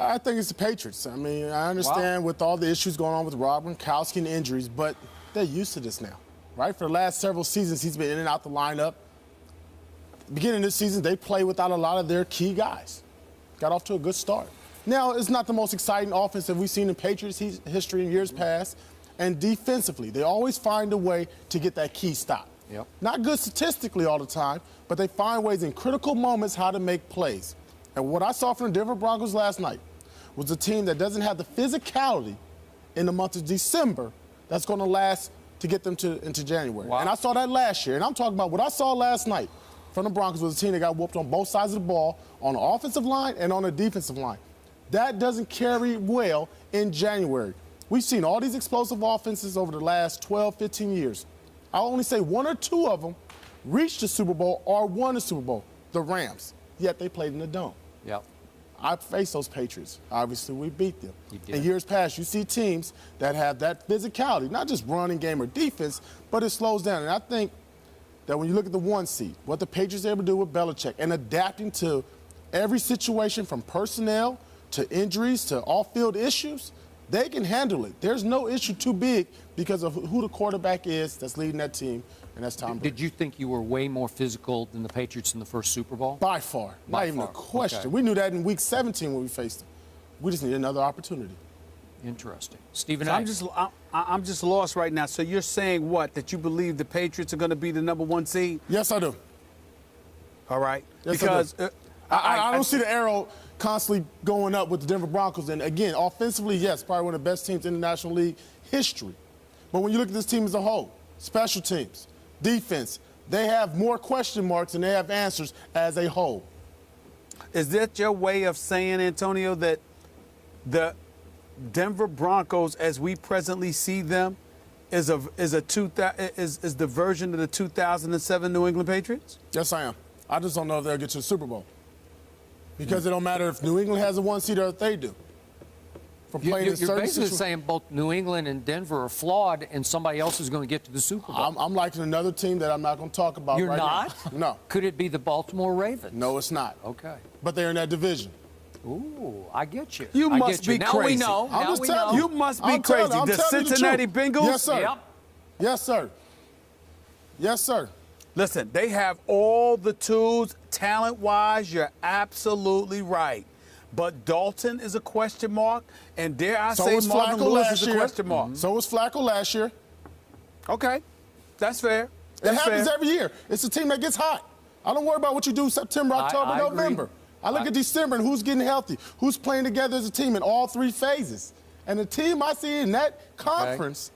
I think it's the Patriots. I mean, I understand with all the issues going on with Rob Gronkowski and injuries, but they're used to this now, right? For the last several seasons, he's been in and out the lineup. Beginning of this season, they play without a lot of their key guys. Got off to a good start. Now, it's not the most exciting offense that we've seen in Patriots history in years past. And defensively, they always find a way to get that key stop. Yep. Not good statistically all the time, but they find ways in critical moments how to make plays. And what I saw from the Denver Broncos last night was a team that doesn't have the physicality in the month of December that's going to last to get them into January. Wow. And I saw that last year. And I'm talking about what I saw last night from the Broncos was a team that got whooped on both sides of the ball, on the offensive line and on the defensive line. That doesn't carry well in January. We've seen all these explosive offenses over the last 12, 15 years. I'll only say one or two of them reached the Super Bowl or won the Super Bowl, the Rams, yet they played in the Dome. Yep. I faced those Patriots. Obviously, we beat them. You did. In years past, you see teams that have that physicality, not just running game or defense, but it slows down. And I think that when you look at the 1 seed, what the Patriots are able to do with Belichick and adapting to every situation from personnel to injuries to off-field issues, they can handle it. There's no issue too big because of who the quarterback is that's leading that team, and that's Tom Brady. Did you think you were way more physical than the Patriots in the first Super Bowl? By far. Not even a question. Okay. We knew that in Week 17 when we faced them. We just need another opportunity. Interesting. Stephen So A. I'm just lost right now. So you're saying what? That you believe the Patriots are going to be the #1 seed? Yes, I do. All right. Yes, because I don't see the arrow constantly going up with the Denver Broncos. And, again, offensively, yes, probably one of the best teams in the National League history. But when you look at this team as a whole, special teams, defense, they have more question marks than they have answers as a whole. Is that your way of saying, Antonio, that the Denver Broncos, as we presently see them, is the version of the 2007 New England Patriots? Yes, I am. I just don't know if they'll get to the Super Bowl. Because it don't matter if New England has a 1 seed or if they do. You're basically saying both New England and Denver are flawed and somebody else is going to get to the Super Bowl. I'm liking another team that I'm not going to talk about You're right not? now. No. Could it be the Baltimore Ravens? No, it's not. Okay. But they're in that division. Ooh, I get you. You I must get you. be Now crazy. we know. I'm Now just we telling know. You must be crazy. The Cincinnati Bengals? Yes, sir. Yep. Yes, sir. Yes, sir. Listen, they have all the tools, talent-wise. You're absolutely right. But Dalton is a question mark, and dare I say Marvin Lewis is a question mark. So was Flacco last year. Okay, that's fair. It happens every year. It's a team that gets hot. I don't worry about what you do September, October, November. Agree. I look at December and who's getting healthy, who's playing together as a team in all 3 phases. And the team I see in that conference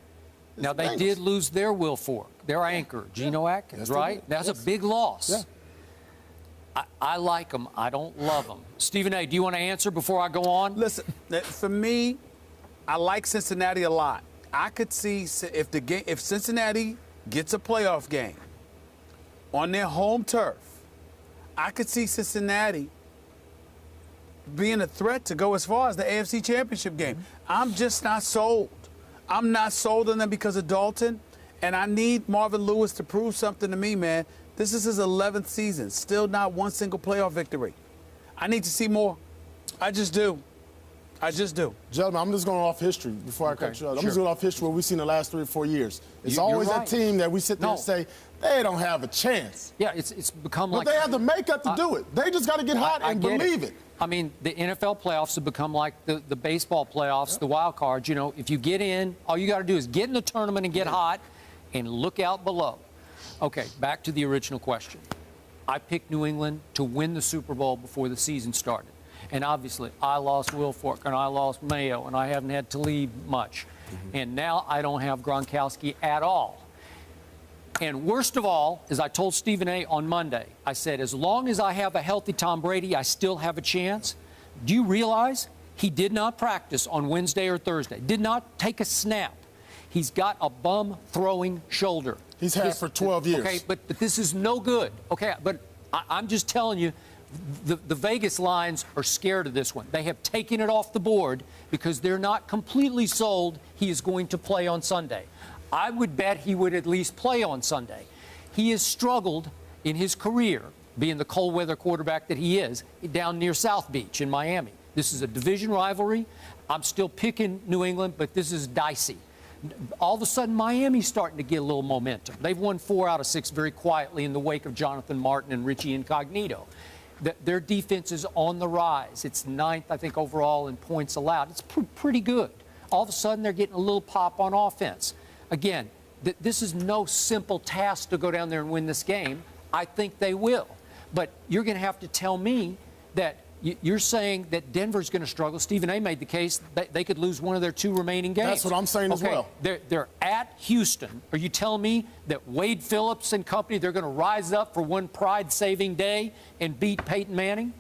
is Now, they did lose their Will Fork, their anchor, Geno Atkins, right? That's a big loss. Yeah. I like them. I don't love them. Stephen A., do you want to answer before I go on? Listen, for me, I like Cincinnati a lot. I could see if Cincinnati gets a playoff game on their home turf, I could see Cincinnati being a threat to go as far as the AFC Championship game. I'm just not sold. I'm not sold on them because of Dalton, and I need Marvin Lewis to prove something to me, man. This is his 11th season, still not one single playoff victory. I need to see more. I just do. I just do. Gentlemen, I'm just going off history before I cut you out. I'm just going off history what we've seen the last 3 or 4 years. It's always that team that we sit there and say, they don't have a chance. Yeah, it's become but like... But they have the makeup to do it. They just got to get hot and believe it. I mean, the NFL playoffs have become like the baseball playoffs, the wild cards. You know, if you get in, all you got to do is get in the tournament and get hot and look out below. Okay, back to the original question. I picked New England to win the Super Bowl before the season started. And obviously, I lost Will Fork and I lost Mayo and I haven't had Talib much. And now I don't have Gronkowski at all. And worst of all, as I told Stephen A. on Monday, I said, as long as I have a healthy Tom Brady, I still have a chance. Do you realize he did not practice on Wednesday or Thursday, did not take a snap? He's got a bum-throwing shoulder. He's had it for 12 years. Okay, but this is no good. Okay, but I'm just telling you, the Vegas lines are scared of this one. They have taken it off the board because they're not completely sold he is going to play on Sunday. I would bet he would at least play on Sunday. He has struggled in his career, being the cold weather quarterback that he is, down near South Beach in Miami. This is a division rivalry. I'm still picking New England, but this is dicey. All of a sudden, Miami's starting to get a little momentum. They've won 4 out of 6 very quietly in the wake of Jonathan Martin and Richie Incognito. Their defense is on the rise. It's 9th, I think, overall in points allowed. It's pretty good. All of a sudden, they're getting a little pop on offense. Again, this is no simple task to go down there and win this game. I think they will. But you're going to have to tell me that you're saying that Denver's going to struggle. Stephen A. made the case that they could lose one of their 2 remaining games. That's what I'm saying as well. They're at Houston. Are you telling me that Wade Phillips and company, they're going to rise up for one pride-saving day and beat Peyton Manning?